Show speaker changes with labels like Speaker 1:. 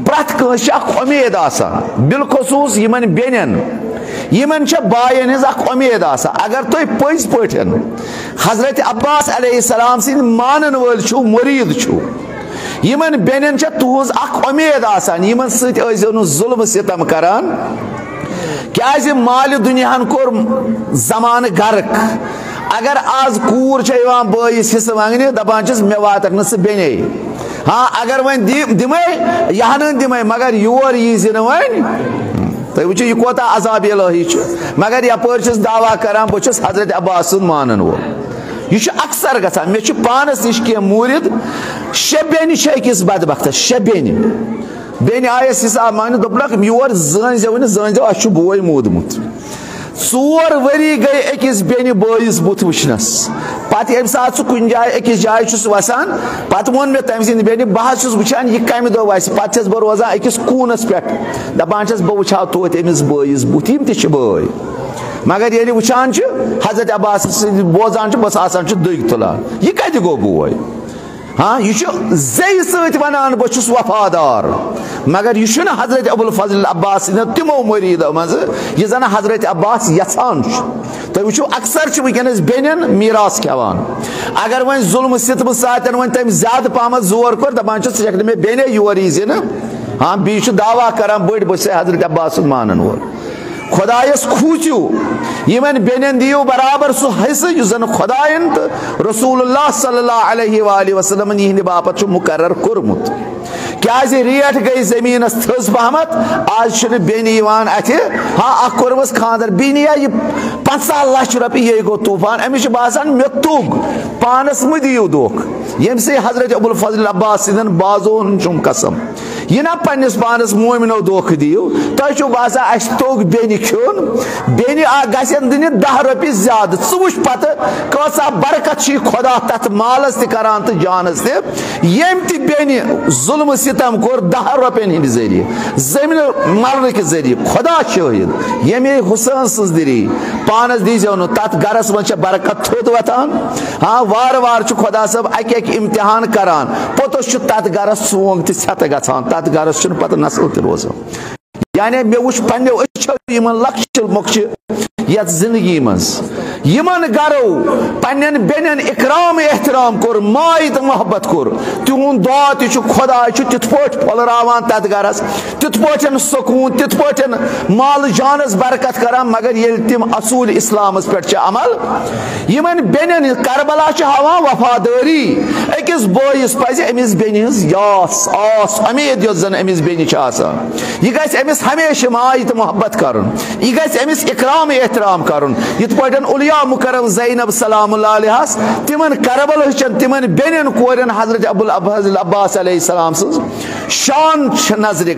Speaker 1: प्रत कस उम्मीद बिलखसूस बेन बायन हज उम्मीद अगर तुम पज पे हजरत अब्बास अलैहिस्सलाम सिंद मानन वल छु मुरीद छु यमन बेन तुज उम्मीद सो जुल्म सितम करान क्या माल दुनियान कोर जमान गर्क अगर आज कूर बस हिस्स मंगने दपान मे वातक न बेने हाँ अगर वन दिमे यह दिमे मगर योर यी वन तुम वो यह कोता अजाब इलाही मगर यपर दावा करान बहुत हजरत अब्बास मानन वोल यह अक्सर गसान मे पानस नश कह मूरिद शे बेन अकिस बदबख्तस शे बेन आयस हिसाब मान दोपनक योर जन अ बोय मोदमुत 4 वरी गई अकिस बेन बस बुत वुचनस पत ये सात सह कुन जाए अकिस जाए वसान पत वोन मे तम सिंद बेन बह वुचान यह कम दो वस पत बह रोजान अकिस कूनस पे दपान बह वुचा तोत अमिस बस बुत यम तय मगर ये वुचान हजरत अब्बास बोजान बस आसान दग तुलान यह कत गो बोय हाँ यह जे सत वनान बहुत वफादार मगर यह हजरत अबुल फजल अब्बास तमो मुरीदो मज यह जन हजरत अब्बास यसान तुम वो अक्सर वनस बेन मीरास खेवान अगर वन जुल्म सितम सातन वन तम ज्यादा पहम जोर कोर दपान सह मे बेने योर यी हाँ बी दावा करान बड़ बस हजरत अब्बास मानन वोल खुदायस खूचू यमन बेन दियो बराबर सह हिस्स जन खुदायन तो रसूलुल्लाह सल्लल्लाहु अलैहि वसल्लम यहंद बापत मुकर्रर कोरमुत क्या रेट गई जमीन थस पहमत आज बेन अथ हाँ अख कोरमस खानदर बीनिया यह 50 लाख रुपये ये गो तूफान अमिस बासान मे तुग पानस मु दियो दोख यम से हजरत अबुल फजल अब्बास सिंदन बाजोन चुम कसम यह ना पन्निस पानस मोमिनो दोख दियो तुम बासा अस तोग बेन खोन बेन गन दिन 10 रुपये ज्यादा वुच पत कसा बरकत खुदा तथ मालस तरान तो जानस तम बेन जुल्म सितम कोर 10 रुपयन हंद जरिए जमीन मरन के जरिए खुदा शाहिद ये हुसैन सज दिरी पानस दीजो न तथ गरस मज बरकत थोद वतान हाँ वार वार खुदा सब अक इम्तिहान करान पोतुस तथ गरस सोंग तथ गसान तथ गरस पत नस्ल त रोजान यानी मे वो पन्ने अच्छो लक्ष मोक्ष यथ जिंदगी मज यमन गरो पन्न बेन इकराम एहतराम कोर माय तो मोहब्बत कोर तुंद दुआ तह खुदा तिथ पलरावान तथ गरस तिथ सकून तिथ माल जानस बरकत करान मगर ये तिम असूल इस्लामस पे अमल यमन बेन करबला हावान वफादारी अकिस बोयस पज अमिस बेन यास आस उम्मीद यो जन अमिस बेन यह गस अमिस हमेशा माय तो मोहब्बत करन यह गस अमिस इकराम एहतराम करन यथ पटन उलिया मुकरम ज़ैनब सलामुल्लाह अलैहास तिमन करबल तिमन बेन कोरन हजरत अब्बास अलैहिस्सलाम शान नजर